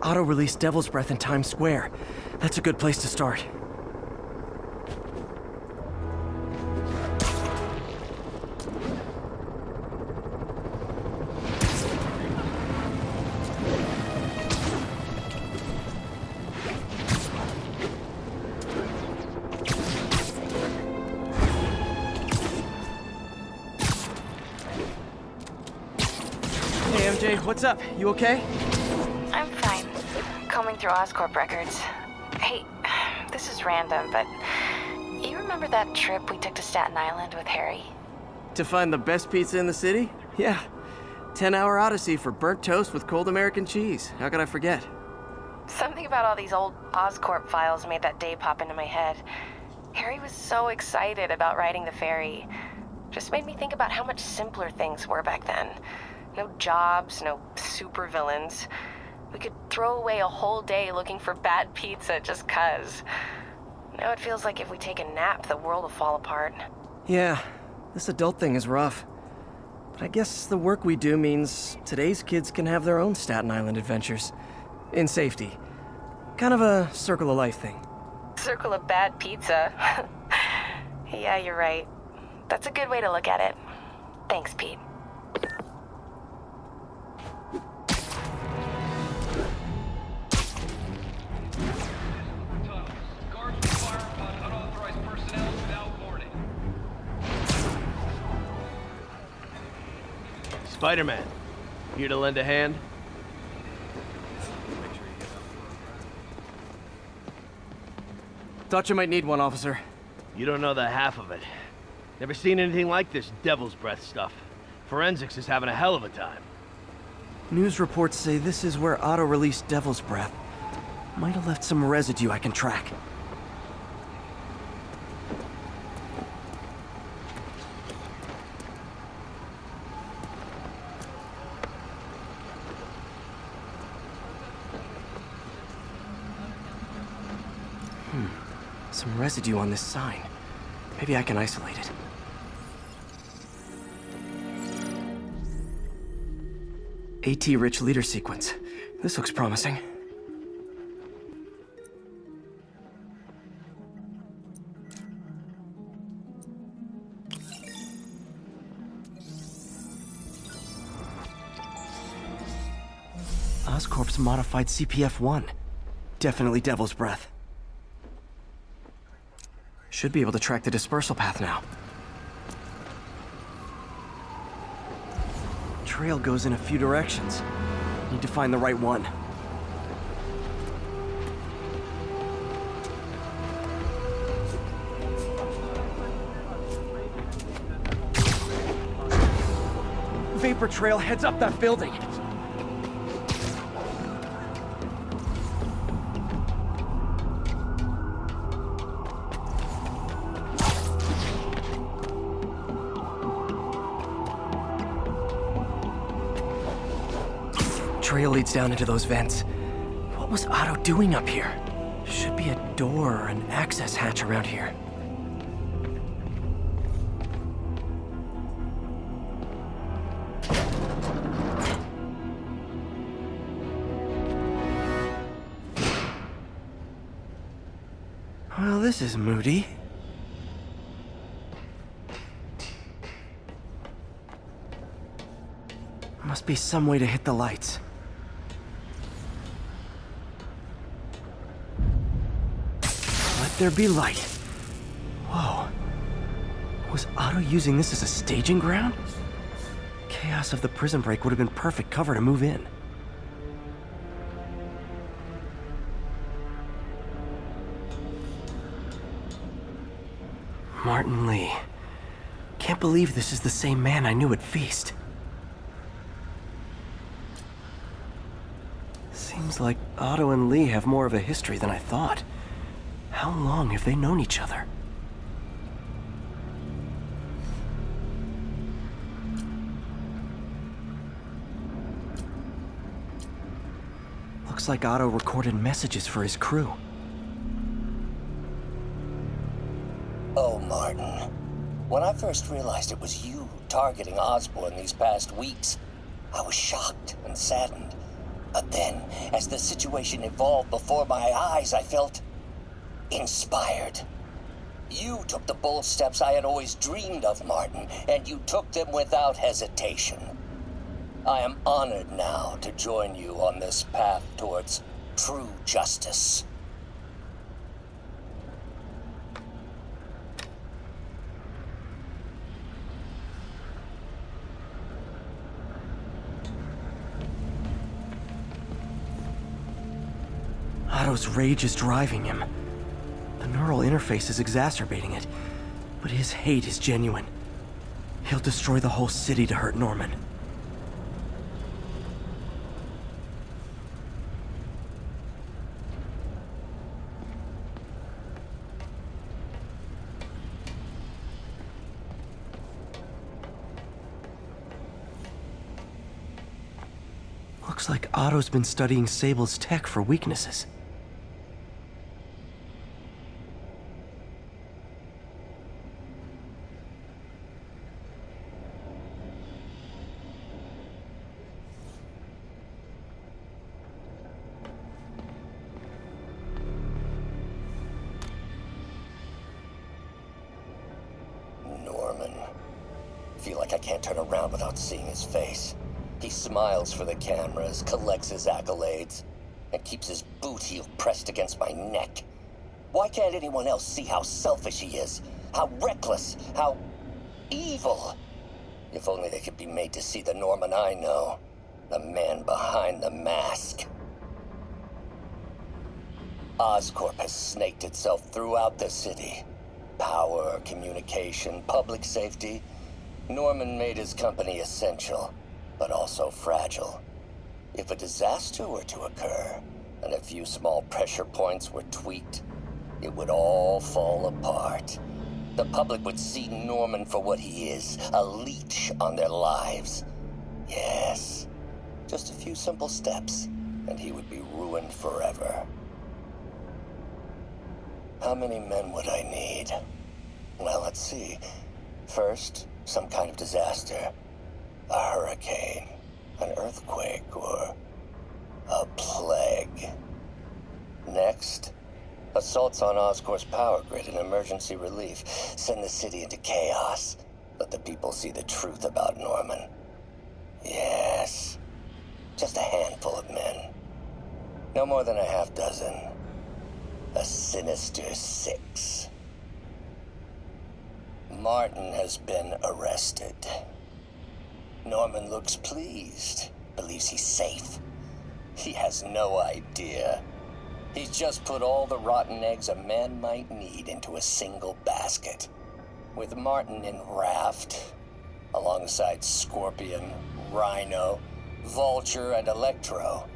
Otto released Devil's Breath in Times Square. That's a good place to start. Hey MJ, what's up? You okay? I'm fine. Combing through Oscorp records. Hey, this is random, but you remember that trip we took to Staten Island with Harry? To find the best pizza in the city? Yeah. 10-hour odyssey for burnt toast with cold American cheese. How could I forget? Something about all these old Oscorp files made that day pop into my head. Harry was so excited about riding the ferry. Just made me think about how much simpler things were back then. No jobs, no supervillains. We could throw away a whole day looking for bad pizza just 'cause. Now it feels like if we take a nap, the world will fall apart. Yeah, this adult thing is rough. But I guess the work we do means today's kids can have their own Staten Island adventures. In safety. Kind of a circle of life thing. Circle of bad pizza. Yeah, you're right. That's a good way to look at it. Thanks, Pete. Spider-Man, here to lend a hand? Thought you might need one, officer. You don't know the half of it. Never seen anything like this Devil's Breath stuff. Forensics is having a hell of a time. News reports say this is where Otto released Devil's Breath. Might have left some residue I can track. Some residue on this sign. Maybe I can isolate it. AT-rich leader sequence. This looks promising. Oscorp's modified CPF-1. Definitely Devil's Breath. Should be able to track the dispersal path now. Trail goes in a few directions. Need to find the right one. Vapor trail heads up that building. Trail leads down into those vents. What was Otto doing up here? Should be a door or an access hatch around here. Well, this is moody. Must be some way to hit the lights. Let there be light. Whoa. Was Otto using this as a staging ground? Chaos of the prison break would have been perfect cover to move in. Martin Lee. Can't believe this is the same man I knew at Feast. Seems like Otto and Lee have more of a history than I thought. How long have they known each other? Looks like Otto recorded messages for his crew. Oh, Martin. When I first realized it was you targeting Osborn these past weeks, I was shocked and saddened. But then, as the situation evolved before my eyes, I felt inspired. You took the bold steps I had always dreamed of, Martin, and you took them without hesitation. I am honored now to join you on this path towards true justice. Otto's rage is driving him. The neural interface is exacerbating it, but his hate is genuine. He'll destroy the whole city to hurt Norman. Looks like Otto's been studying Sable's tech for weaknesses. Norman. Feel like I can't turn around without seeing his face. He smiles for the cameras, collects his accolades, and keeps his boot heel pressed against my neck. Why can't anyone else see how selfish he is? How reckless, how evil? If only they could be made to see the Norman I know. The man behind the mask. Oscorp has snaked itself throughout the city. Power, communication, public safety. Norman made his company essential, but also fragile. If a disaster were to occur, and a few small pressure points were tweaked, it would all fall apart. The public would see Norman for what he is, a leech on their lives. Yes, just a few simple steps, and he would be ruined forever. How many men would I need? Well, let's see. First, some kind of disaster. A hurricane, an earthquake, or a plague. Next, assaults on Oscorp's power grid and emergency relief. Send the city into chaos. Let the people see the truth about Norman. Yes, just a handful of men. No more than a half dozen. A sinister 6. Martin has been arrested. Norman looks pleased, believes he's safe. He has no idea. He's just put all the rotten eggs a man might need into a single basket. With Martin in raft, alongside Scorpion, Rhino, Vulture, and Electro,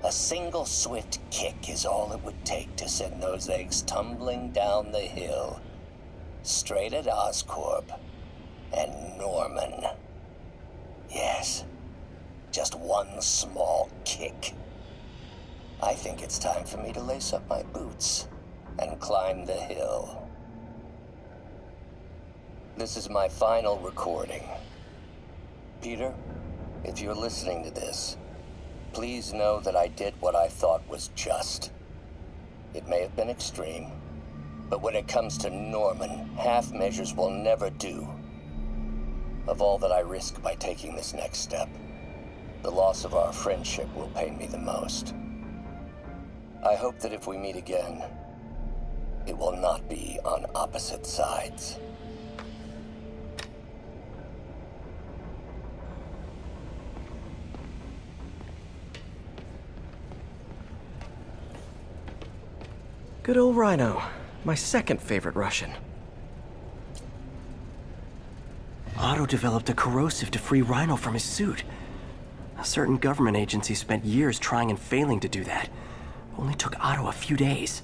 a single swift kick is all it would take to send those eggs tumbling down the hill, straight at Oscorp and Norman. Yes, just one small kick. I think it's time for me to lace up my boots and climb the hill. This is my final recording. Peter, if you're listening to this, please know that I did what I thought was just. It may have been extreme, but when it comes to Norman, half measures will never do. Of all that I risk by taking this next step, the loss of our friendship will pain me the most. I hope that if we meet again, it will not be on opposite sides. Good old Rhino, my second favorite Russian. Otto developed a corrosive to free Rhino from his suit. A certain government agency spent years trying and failing to do that. Only took Otto a few days.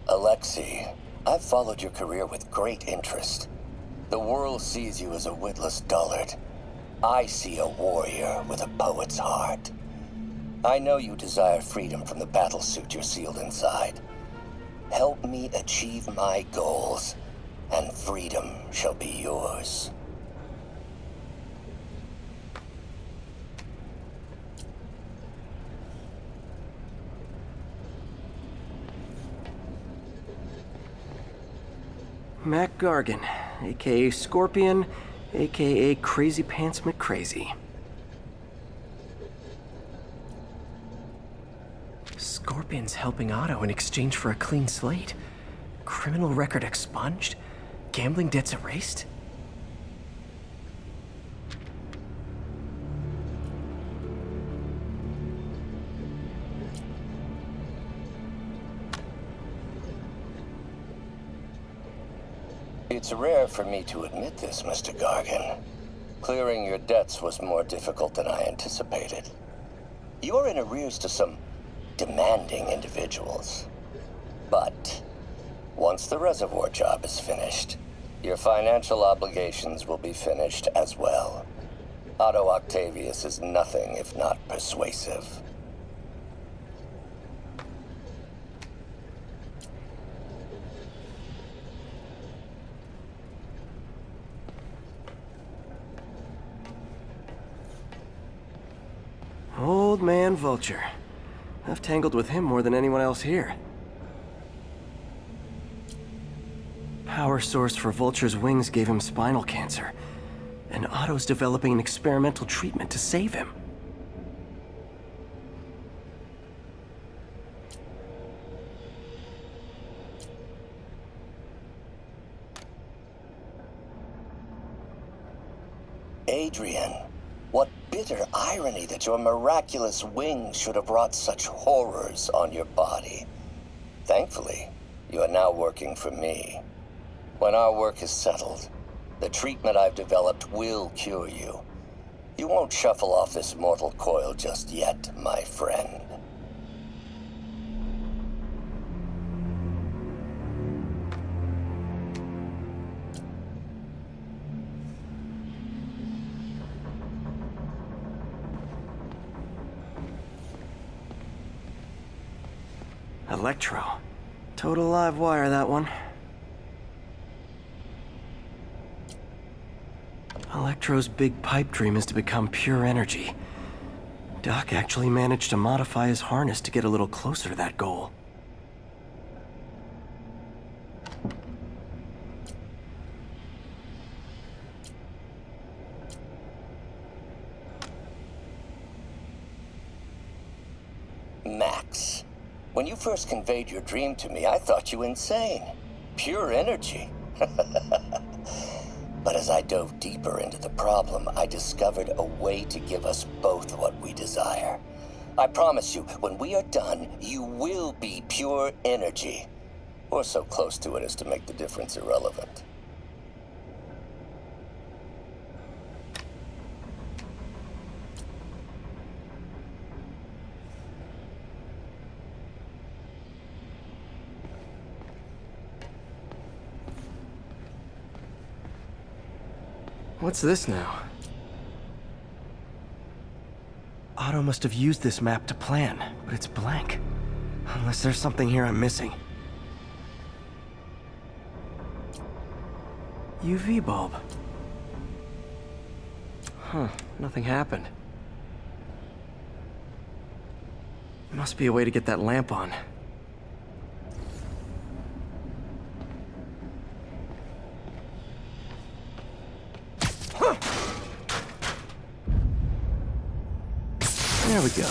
Alexei, I've followed your career with great interest. The world sees you as a witless dullard. I see a warrior with a poet's heart. I know you desire freedom from the battlesuit you're sealed inside. Help me achieve my goals, and freedom shall be yours. Mac Gargan, aka Scorpion, aka Crazy Pants McCrazy. Scorpion's helping Otto in exchange for a clean slate. Criminal record expunged? Gambling debts erased? It's rare for me to admit this, Mr. Gargan. Clearing your debts was more difficult than I anticipated. You're in arrears to some demanding individuals. But once the reservoir job is finished, your financial obligations will be finished as well. Otto Octavius is nothing if not persuasive. Old man Vulture. I've tangled with him more than anyone else here. Power source for Vulture's wings gave him spinal cancer, and Otto's developing an experimental treatment to save him. Adrian, what bitter irony that your miraculous wings should have brought such horrors on your body. Thankfully, you are now working for me. When our work is settled, the treatment I've developed will cure you. You won't shuffle off this mortal coil just yet, my friend. Electro. Total live wire, that one. Electro's big pipe dream is to become pure energy. Doc actually managed to modify his harness to get a little closer to that goal. Max, when you first conveyed your dream to me, I thought you insane. Pure energy. But as I dove deeper into the problem, I discovered a way to give us both what we desire. I promise you, when we are done, you will be pure energy. Or so close to it as to make the difference irrelevant. What's this now? Otto must have used this map to plan, but it's blank. Unless there's something here I'm missing. UV bulb. Huh, nothing happened. Must be a way to get that lamp on. There we go.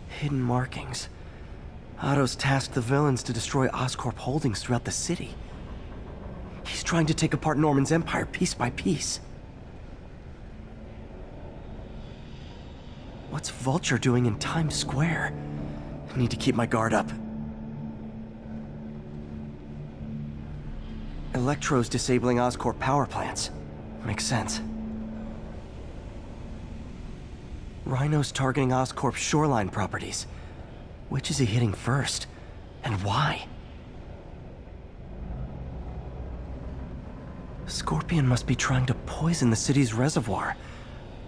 Hidden markings. Otto's tasked the villains to destroy Oscorp holdings throughout the city. He's trying to take apart Norman's empire piece by piece. What's Vulture doing in Times Square? I need to keep my guard up. Electro's disabling Oscorp power plants. Makes sense. Rhino's targeting Oscorp's shoreline properties. Which is he hitting first? And why? Scorpion must be trying to poison the city's reservoir.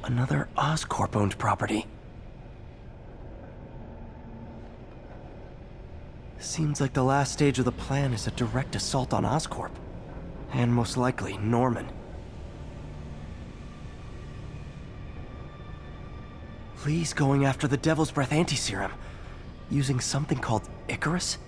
Another Oscorp-owned property. Seems like the last stage of the plan is a direct assault on Oscorp. And most likely, Norman. Lee's going after the Devil's Breath anti-serum, using something called Icarus?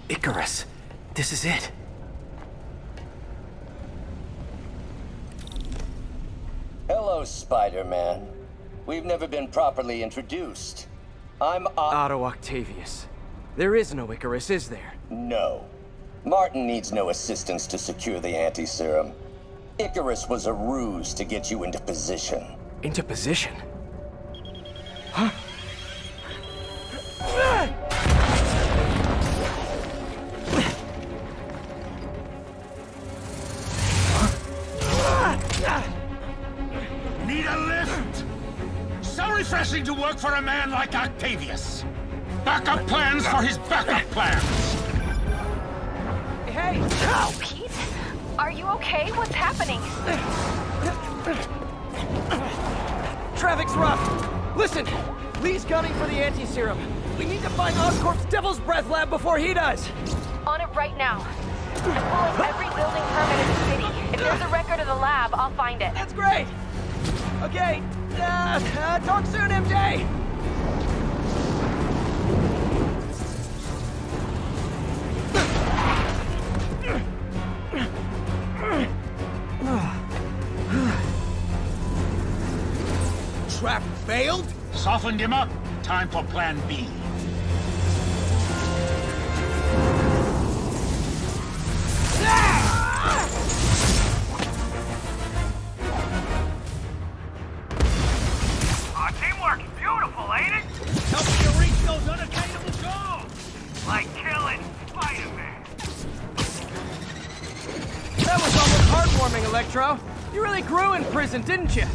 Icarus. This is it. Hello, Spider-Man. We've never been properly introduced. I'm Otto Octavius. There is no Icarus, is there? No. Martin needs no assistance to secure the anti-serum. Icarus was a ruse to get you into position. Into position? Huh? Need a lift? So refreshing to work for a man like Octavius. Backup plans for his backup plans. Hey! Oh, Pete? Are you okay? What's happening? Traffic's rough. Listen, Lee's gunning for the anti-serum. We need to find Oscorp's Devil's Breath lab before he does. On it right now. I'm pulling every building permit in the city. If there's a record of the lab, I'll find it. That's great. Okay, talk soon, MJ. Trap failed? Softened him up. Time for plan B. Teamwork is beautiful, ain't it? Helps you reach those unattainable goals. Like killing Spider-Man. That was almost heartwarming, Electro. You really grew in prison, didn't you?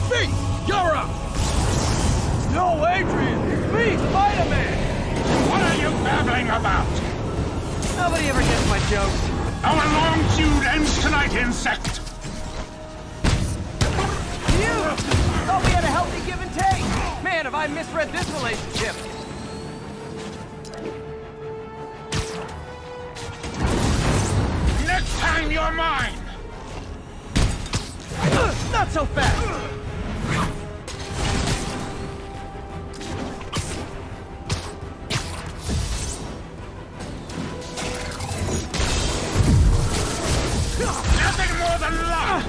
Me! You're up! No, Adrian! It's me, Spider-Man! What are you babbling about? Nobody ever gets my jokes. Our long feud ends tonight, insect! You! Thought we had a healthy give and take! Man, have I misread this relationship! Next time you're mine! Not so fast! Nothing more than luck!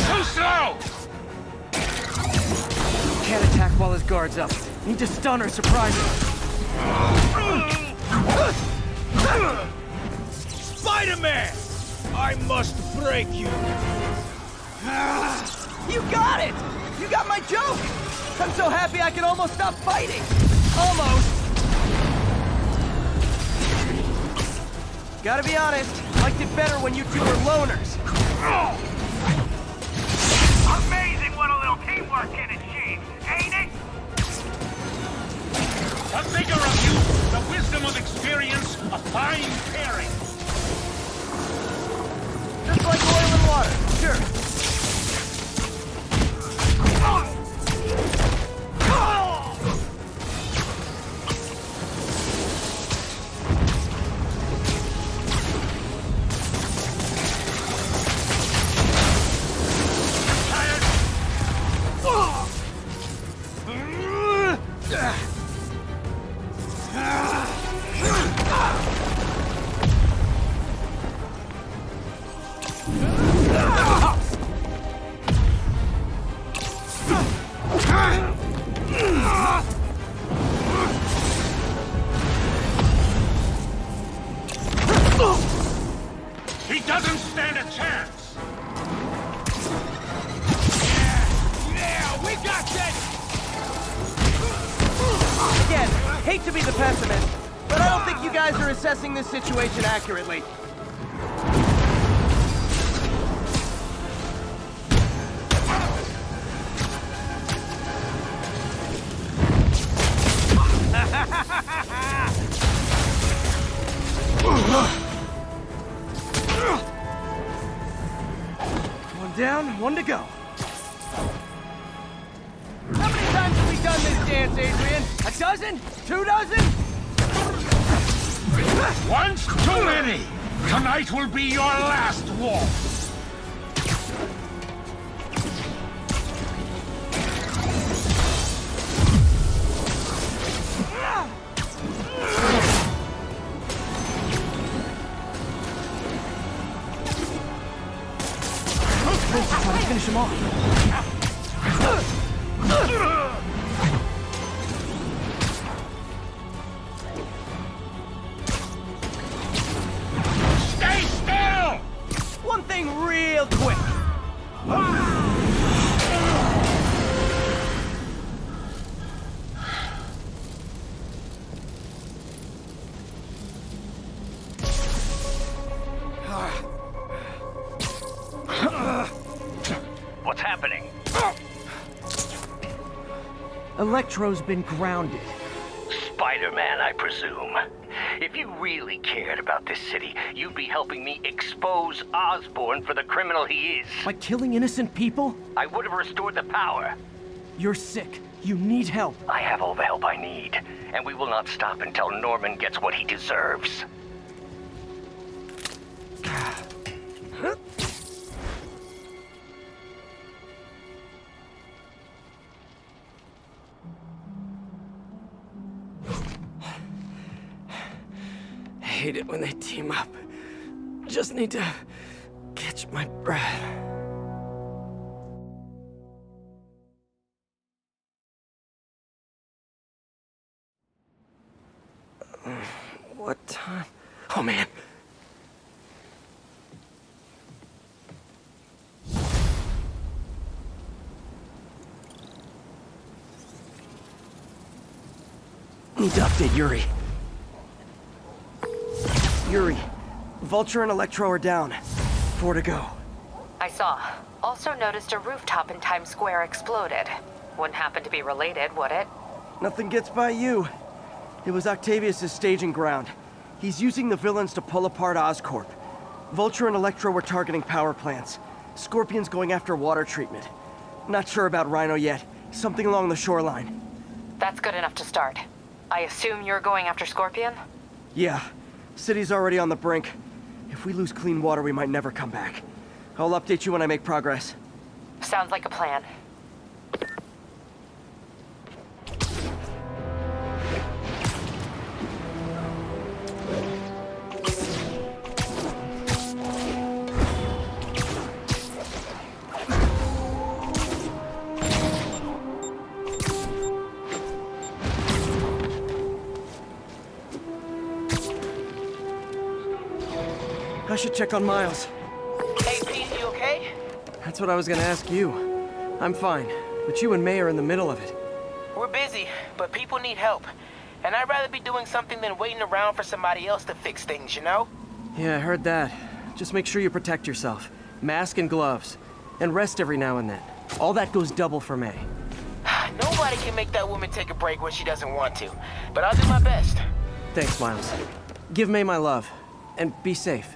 Too slow! Can't attack while his guard's up. Need to stun or surprise him. Spider-Man! I must break you. You got it! You got my joke! I'm so happy I can almost stop fighting! Almost! Gotta be honest, liked it better when you two were loners. Amazing what a little teamwork can achieve, ain't it? The vigor of youth, the wisdom of experience, a fine pairing. Just like oil and water, sure. hate to be the pessimist, but I don't think you guys are assessing this situation accurately. One down, one to go. How many times have we done this dance, Adrian? A dozen? 2 dozen? Once too many! Tonight will be your last waltz! Try to finish him off. Stay still! One thing real quick. What's happening? Electro's been grounded. Spider-Man, I presume. If you really cared about this city, you'd be helping me expose Osborn for the criminal he is. By killing innocent people? I would have restored the power. You're sick. You need help. I have all the help I need, and we will not stop until Norman gets what he deserves. I hate it when they team up. Just need to catch my breath. What time? Oh, man. Need to update Yuri. Yuri, Vulture and Electro are down. 4 to go. I saw. Also noticed a rooftop in Times Square exploded. Wouldn't happen to be related, would it? Nothing gets by you. It was Octavius' staging ground. He's using the villains to pull apart Oscorp. Vulture and Electro were targeting power plants. Scorpion's going after water treatment. Not sure about Rhino yet. Something along the shoreline. That's good enough to start. I assume you're going after Scorpion? Yeah. City's already on the brink. If we lose clean water, we might never come back. I'll update you when I make progress. Sounds like a plan. I should check on Miles. Hey, Pete, you okay? That's what I was gonna ask you. I'm fine, but you and May are in the middle of it. We're busy, but people need help. And I'd rather be doing something than waiting around for somebody else to fix things, you know? Yeah, I heard that. Just make sure you protect yourself. Mask and gloves. And rest every now and then. All that goes double for May. Nobody can make that woman take a break when she doesn't want to. But I'll do my best. Thanks, Miles. Give May my love. And be safe.